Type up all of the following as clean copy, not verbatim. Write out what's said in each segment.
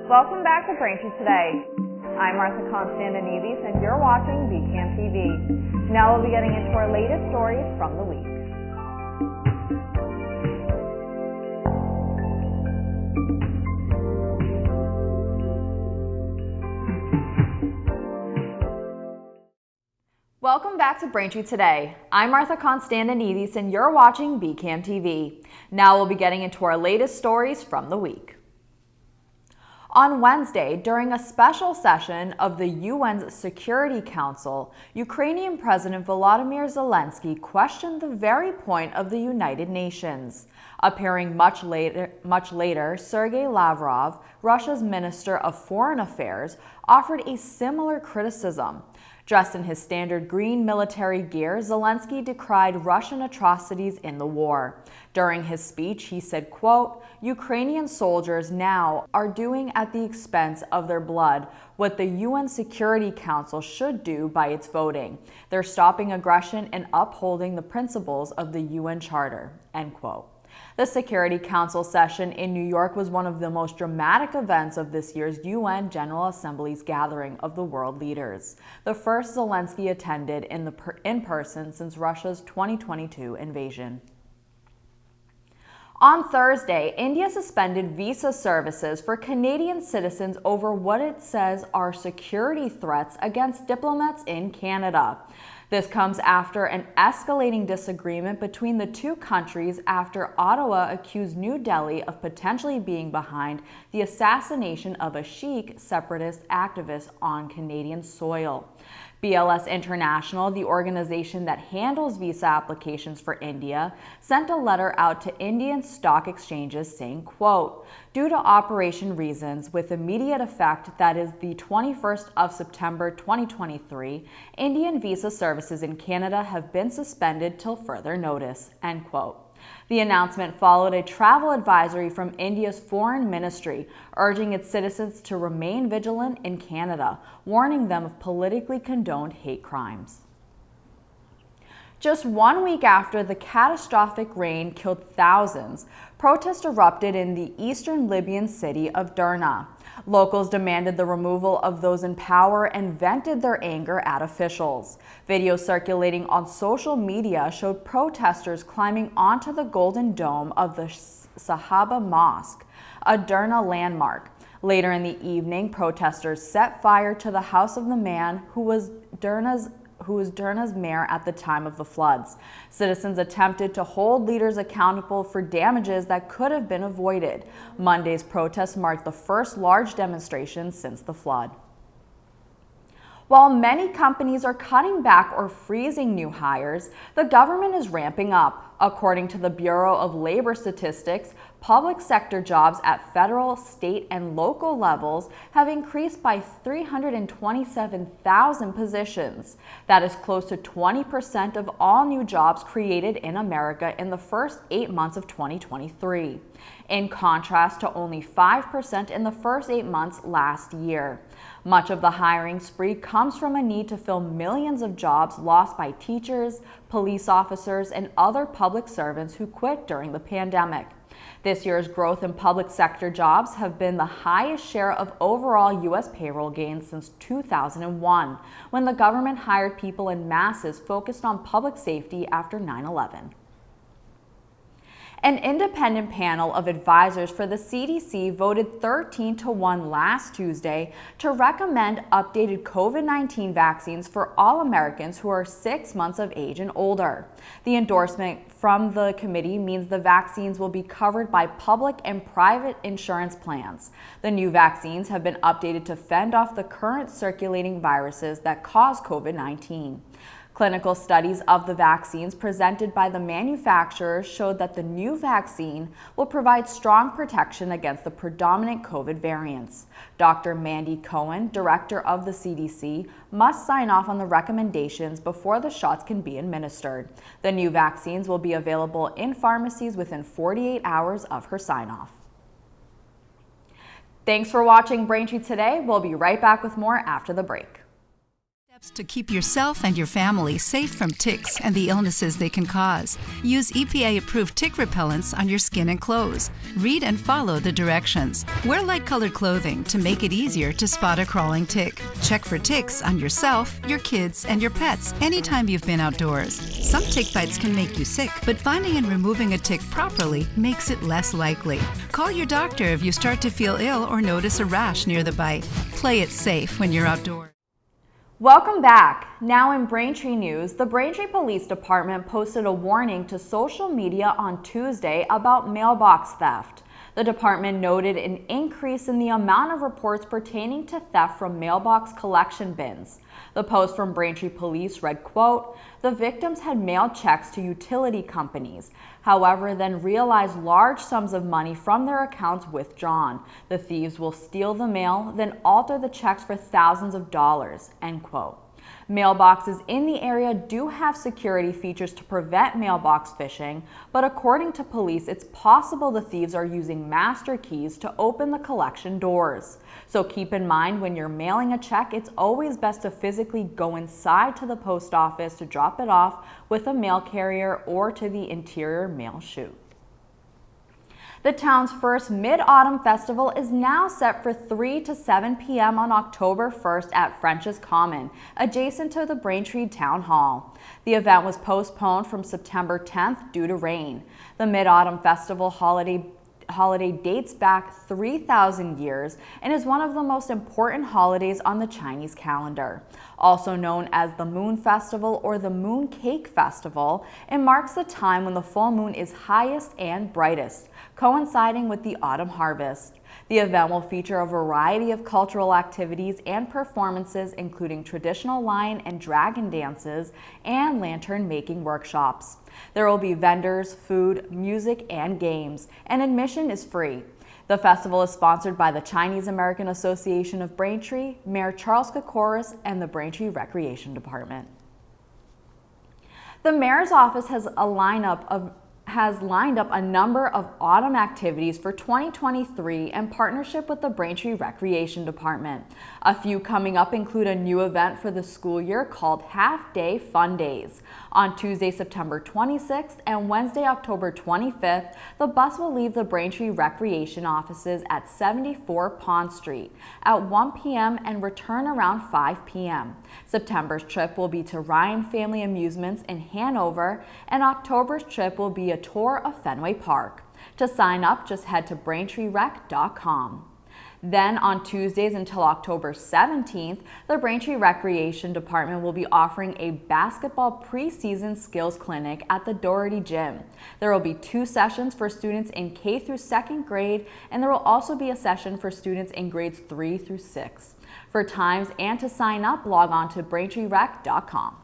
Welcome back to Braintree Today. I'm Martha Constantinides and you're watching VCAM TV. Now we'll be getting into our latest stories from the week. Welcome back to Braintree Today. I'm Martha Constantinides and you're watching VCAM TV. Now we'll be getting into our latest stories from the week. On Wednesday, during a special session of the UN's Security Council, Ukrainian President Volodymyr Zelensky questioned the very point of the United Nations. Appearing much later, Sergei Lavrov, Russia's Minister of Foreign Affairs, offered a similar criticism. Dressed in his standard green military gear, Zelensky decried Russian atrocities in the war. During his speech, he said, quote, "Ukrainian soldiers now are doing at the expense of their blood what the UN Security Council should do by its voting. They're stopping aggression and upholding the principles of the UN Charter," end quote. The Security Council session in New York was one of the most dramatic events of this year's UN General Assembly's gathering of the world leaders, the first Zelensky attended in person since Russia's 2022 invasion. On Thursday, India suspended visa services for Canadian citizens over what it says are security threats against diplomats in Canada. This comes after an escalating disagreement between the two countries after Ottawa accused New Delhi of potentially being behind the assassination of a Sikh separatist activist on Canadian soil. BLS International, the organization that handles visa applications for India, sent a letter out to Indian stock exchanges saying, quote, "Due to operation reasons with immediate effect, that is the 21st of September 2023, Indian visa services in Canada have been suspended till further notice," end quote. The announcement followed a travel advisory from India's Foreign Ministry, urging its citizens to remain vigilant in Canada, warning them of politically condoned hate crimes. Just 1 week after the catastrophic rain killed thousands, protests erupted in the eastern Libyan city of Derna. Locals demanded the removal of those in power and vented their anger at officials. Videos circulating on social media showed protesters climbing onto the golden dome of the Sahaba Mosque, a Derna landmark. Later in the evening, protesters set fire to the house of the man who was Derna's mayor at the time of the floods. Citizens attempted to hold leaders accountable for damages that could have been avoided. Monday's protests marked the first large demonstration since the flood. While many companies are cutting back or freezing new hires, the government is ramping up. According to the Bureau of Labor Statistics, public sector jobs at federal, state, and local levels have increased by 327,000 positions. That is close to 20% of all new jobs created in America in the first 8 months of 2023, in contrast to only 5% in the first 8 months last year. Much of the hiring spree comes from a need to fill millions of jobs lost by teachers, police officers, and other public servants who quit during the pandemic. This year's growth in public sector jobs have been the highest share of overall U.S. payroll gains since 2001, when the government hired people in masses focused on public safety after 9/11. An independent panel of advisors for the CDC voted 13-1 last Tuesday to recommend updated COVID-19 vaccines for all Americans who are 6 months of age and older. The endorsement from the committee means the vaccines will be covered by public and private insurance plans. The new vaccines have been updated to fend off the current circulating viruses that cause COVID-19. Clinical studies of the vaccines presented by the manufacturers showed that the new vaccine will provide strong protection against the predominant COVID variants. Dr. Mandy Cohen, director of the CDC, must sign off on the recommendations before the shots can be administered. The new vaccines will be available in pharmacies within 48 hours of her sign-off. Thanks for watching Braintree Today. We'll be right back with more after the break. Steps to keep yourself and your family safe from ticks and the illnesses they can cause. Use EPA-approved tick repellents on your skin and clothes. Read and follow the directions. Wear light-colored clothing to make it easier to spot a crawling tick. Check for ticks on yourself, your kids, and your pets anytime you've been outdoors. Some tick bites can make you sick, but finding and removing a tick properly makes it less likely. Call your doctor if you start to feel ill or notice a rash near the bite. Play it safe when you're outdoors. Welcome back. Now in Braintree news, the Braintree Police Department posted a warning to social media on Tuesday about mailbox theft. The department noted an increase in the amount of reports pertaining to theft from mailbox collection bins. The post from Braintree Police read, quote, "The victims had mailed checks to utility companies, however, then realized large sums of money from their accounts withdrawn. The thieves will steal the mail, then alter the checks for thousands of dollars," end quote. Mailboxes in the area do have security features to prevent mailbox phishing, but according to police, it's possible the thieves are using master keys to open the collection doors. So keep in mind when you're mailing a check, it's always best to physically go inside to the post office to drop it off with a mail carrier or to the interior mail chute. The town's first Mid-Autumn Festival is now set for 3 to 7 p.m. on October 1st at French's Common, adjacent to the Braintree Town Hall. The event was postponed from September 10th due to rain. The Mid-Autumn Festival holiday dates back 3,000 years and is one of the most important holidays on the Chinese calendar. Also known as the Moon Festival or the Moon Cake Festival, it marks the time when the full moon is highest and brightest, coinciding with the autumn harvest. The event will feature a variety of cultural activities and performances, including traditional lion and dragon dances and lantern making workshops. There will be vendors, food, music, and games, and admission is free. The festival is sponsored by the Chinese American Association of Braintree, Mayor Charles Kokoris, and the Braintree Recreation Department. The mayor's office has lined up a number of autumn activities for 2023 in partnership with the Braintree Recreation Department. A few coming up include a new event for the school year called Half Day Fun Days. On Tuesday, September 26th and Wednesday, October 25th, the bus will leave the Braintree Recreation offices at 74 Pond Street at 1 p.m. and return around 5 p.m. September's trip will be to Ryan Family Amusements in Hanover, and October's trip will be a tour of Fenway Park. To sign up, just head to BraintreeRec.com. Then on Tuesdays until October 17th, the Braintree Recreation Department will be offering a basketball preseason skills clinic at the Doherty Gym. There will be 2 sessions for students in K through 2nd grade, and there will also be a session for students in grades 3 through 6. For times and to sign up, log on to BraintreeRec.com.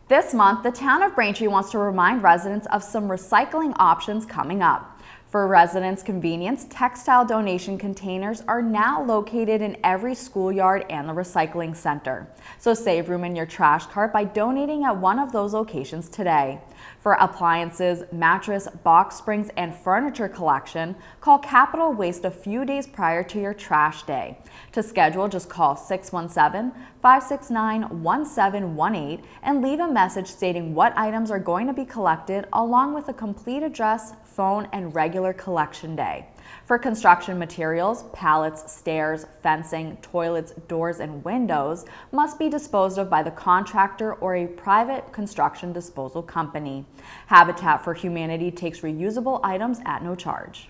This month, the town of Braintree wants to remind residents of some recycling options coming up. For residents' convenience, textile donation containers are now located in every schoolyard and the recycling center. So save room in your trash cart by donating at one of those locations today. For appliances, mattress, box springs, and furniture collection, call Capital Waste a few days prior to your trash day. To schedule, just call 617-569-1718 and leave a message stating what items are going to be collected along with a complete address, phone, and regular collection day. For construction materials, pallets, stairs, fencing, toilets, doors, and windows must be disposed of by the contractor or a private construction disposal company. Habitat for Humanity takes reusable items at no charge.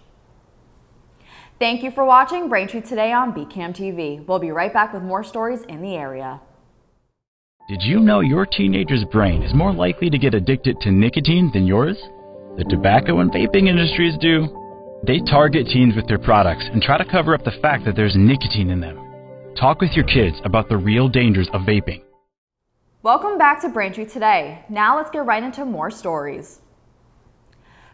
Thank you for watching Braintree Today on BCAM TV. We'll be right back with more stories in the area. Did you know your teenager's brain is more likely to get addicted to nicotine than yours? The tobacco and vaping industries do. They target teens with their products and try to cover up the fact that there's nicotine in them. Talk with your kids about the real dangers of vaping. Welcome back to Braintree Today. Now let's get right into more stories.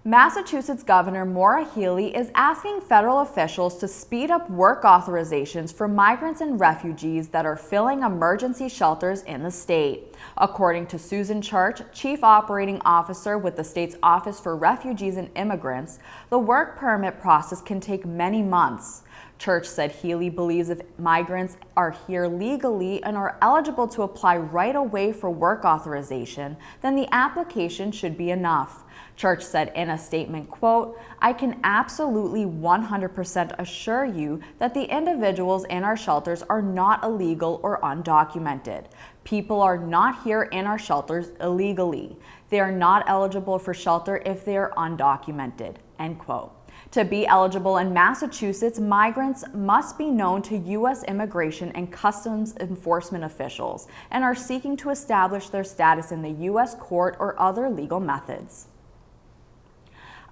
Massachusetts Governor Maura Healey is asking federal officials to speed up work authorizations for migrants and refugees that are filling emergency shelters in the state. According to Susan Church, Chief Operating Officer with the state's Office for Refugees and Immigrants, the work permit process can take many months. Church said Healey believes if migrants are here legally and are eligible to apply right away for work authorization, then the application should be enough. Church said in a statement, quote, "I can absolutely 100% assure you that the individuals in our shelters are not illegal or undocumented. People are not here in our shelters illegally. They are not eligible for shelter if they are undocumented," end quote. To be eligible in Massachusetts, migrants must be known to U.S. Immigration and Customs Enforcement officials and are seeking to establish their status in the U.S. court or other legal methods.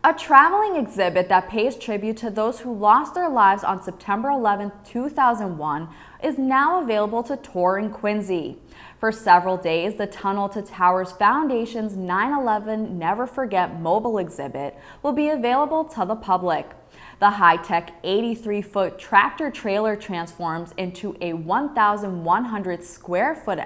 A traveling exhibit that pays tribute to those who lost their lives on September 11, 2001 is now available to tour in Quincy. For several days, the Tunnel to Towers Foundation's 9/11 Never Forget mobile exhibit will be available to the public. The high-tech 83-foot tractor-trailer transforms into a 1,100 square foot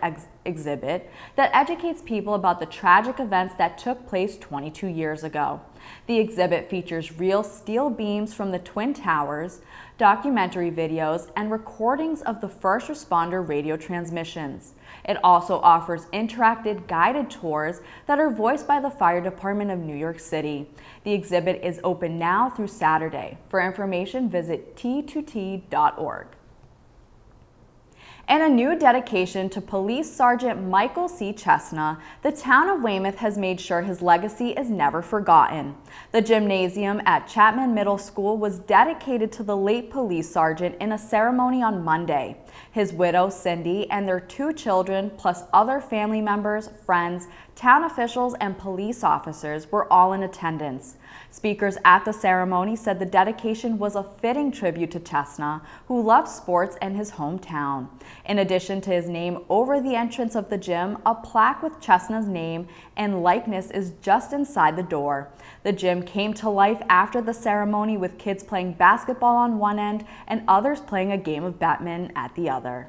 exhibit that educates people about the tragic events that took place 22 years ago. The exhibit features real steel beams from the Twin Towers, documentary videos, and recordings of the first responder radio transmissions. It also offers interactive guided tours that are voiced by the Fire Department of New York City. The exhibit is open now through Saturday. For information, visit t2t.org. In a new dedication to Police Sergeant Michael C. Chesna, the town of Weymouth has made sure his legacy is never forgotten. The gymnasium at Chapman Middle School was dedicated to the late police sergeant in a ceremony on Monday. His widow, Cindy, and their 2 children, plus other family members, friends, town officials, and police officers were all in attendance. Speakers at the ceremony said the dedication was a fitting tribute to Chesna, who loved sports and his hometown. In addition to his name over the entrance of the gym, a plaque with Chesna's name and likeness is just inside the door. The gym came to life after the ceremony with kids playing basketball on one end and others playing a game of badminton at the other.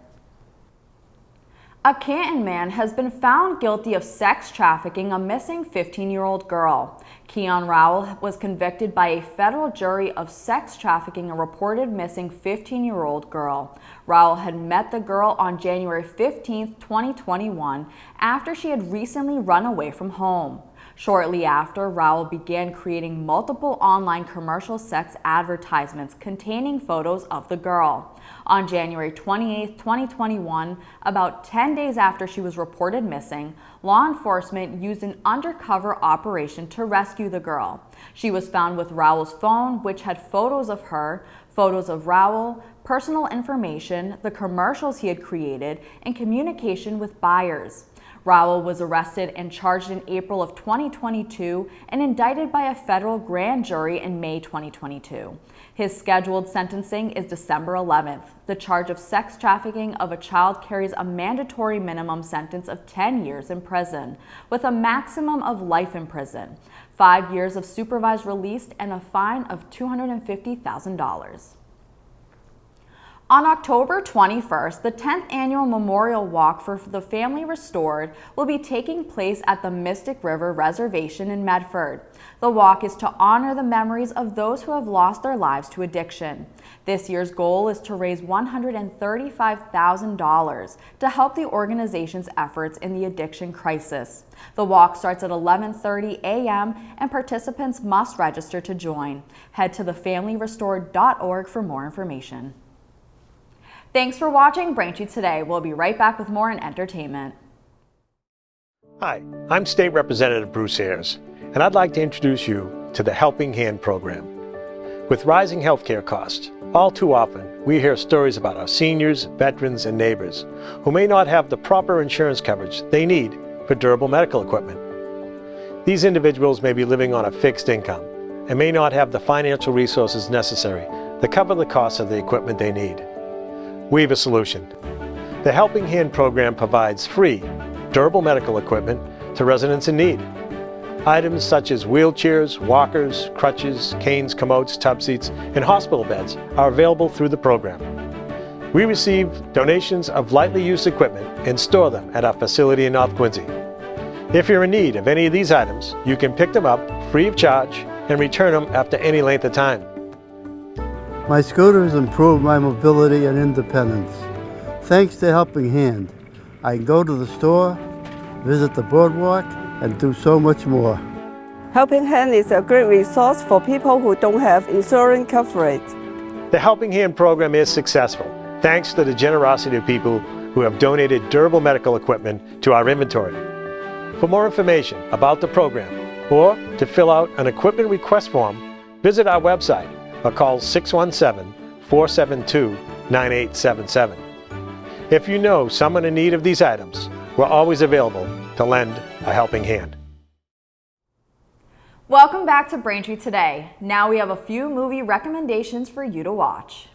A Canton man has been found guilty of sex trafficking a missing 15-year-old girl. Keon Rowell was convicted by a federal jury of sex trafficking a reported missing 15-year-old girl. Rowell had met the girl on January 15, 2021, after she had recently run away from home. Shortly after, Rowell began creating multiple online commercial sex advertisements containing photos of the girl. On January 28, 2021, about 10 days after she was reported missing, law enforcement used an undercover operation to rescue the girl. She was found with Rowell's phone, which had photos of her, photos of Rowell, personal information, the commercials he had created, and communication with buyers. Rowell was arrested and charged in April of 2022 and indicted by a federal grand jury in May 2022. His scheduled sentencing is December 11th. The charge of sex trafficking of a child carries a mandatory minimum sentence of 10 years in prison, with a maximum of life in prison, 5 years of supervised release, and a fine of $250,000. On October 21st, the 10th annual Memorial Walk for the Family Restored will be taking place at the Mystic River Reservation in Medford. The walk is to honor the memories of those who have lost their lives to addiction. This year's goal is to raise $135,000 to help the organization's efforts in the addiction crisis. The walk starts at 11:30 a.m. and participants must register to join. Head to thefamilyrestored.org for more information. Thanks for watching Braintree Today. We'll be right back with more in entertainment. Hi, I'm State Representative Bruce Ayers, and I'd like to introduce you to the Helping Hand program. With rising healthcare costs, all too often we hear stories about our seniors, veterans, and neighbors who may not have the proper insurance coverage they need for durable medical equipment. These individuals may be living on a fixed income and may not have the financial resources necessary to cover the costs of the equipment they need. We have a solution. The Helping Hand program provides free, durable medical equipment to residents in need. Items such as wheelchairs, walkers, crutches, canes, commodes, tub seats, and hospital beds are available through the program. We receive donations of lightly used equipment and store them at our facility in North Quincy. If you're in need of any of these items, you can pick them up free of charge and return them after any length of time. My scooters improve my mobility and independence. Thanks to Helping Hand, I can go to the store, visit the boardwalk, and do so much more. Helping Hand is a great resource for people who don't have insurance coverage. The Helping Hand program is successful, thanks to the generosity of people who have donated durable medical equipment to our inventory. For more information about the program or to fill out an equipment request form, visit our website or call 617-472-9877. If you know someone in need of these items, we're always available to lend a helping hand. Welcome back to Braintree Today. Now we have a few movie recommendations for you to watch.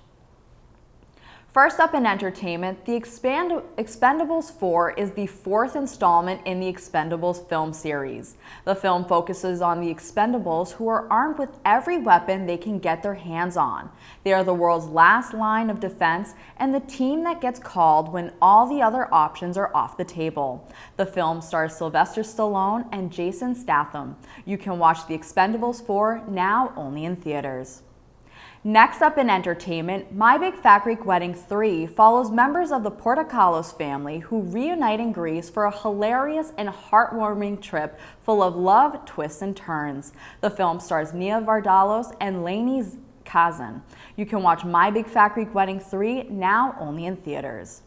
First up in entertainment, The Expendables 4 is the fourth installment in the Expendables film series. The film focuses on the Expendables, who are armed with every weapon they can get their hands on. They are the world's last line of defense and the team that gets called when all the other options are off the table. The film stars Sylvester Stallone and Jason Statham. You can watch The Expendables 4 now only in theaters. Next up in entertainment, My Big Fat Greek Wedding 3 follows members of the Portokalos family who reunite in Greece for a hilarious and heartwarming trip full of love, twists, and turns. The film stars Nia Vardalos and Lainey Kazan. You can watch My Big Fat Greek Wedding 3 now only in theaters.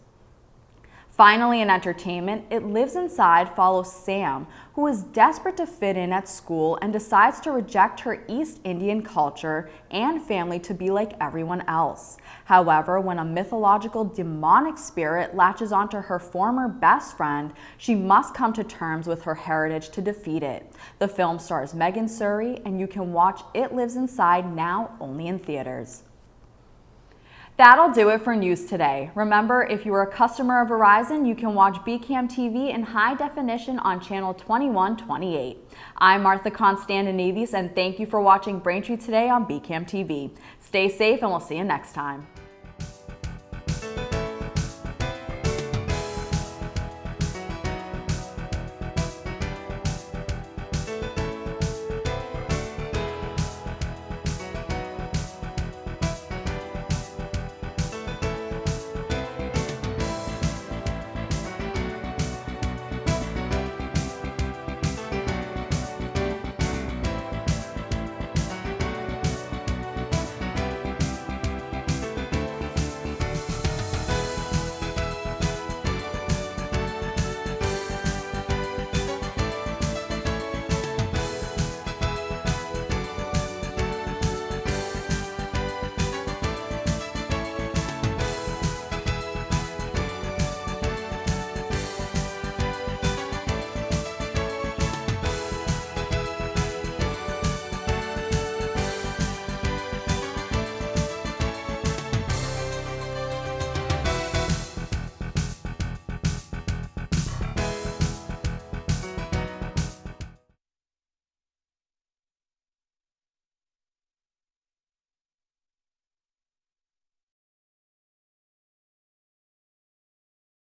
Finally, in entertainment, It Lives Inside follows Sam, who is desperate to fit in at school and decides to reject her East Indian culture and family to be like everyone else. However, when a mythological demonic spirit latches onto her former best friend, she must come to terms with her heritage to defeat it. The film stars Megan Surrey, and you can watch It Lives Inside now only in theaters. That'll do it for news today. Remember, if you are a customer of Verizon, you can watch BCAM TV in high definition on channel 2128. I'm Martha Constantinides, and thank you for watching Braintree Today on BCAM TV. Stay safe, and we'll see you next time.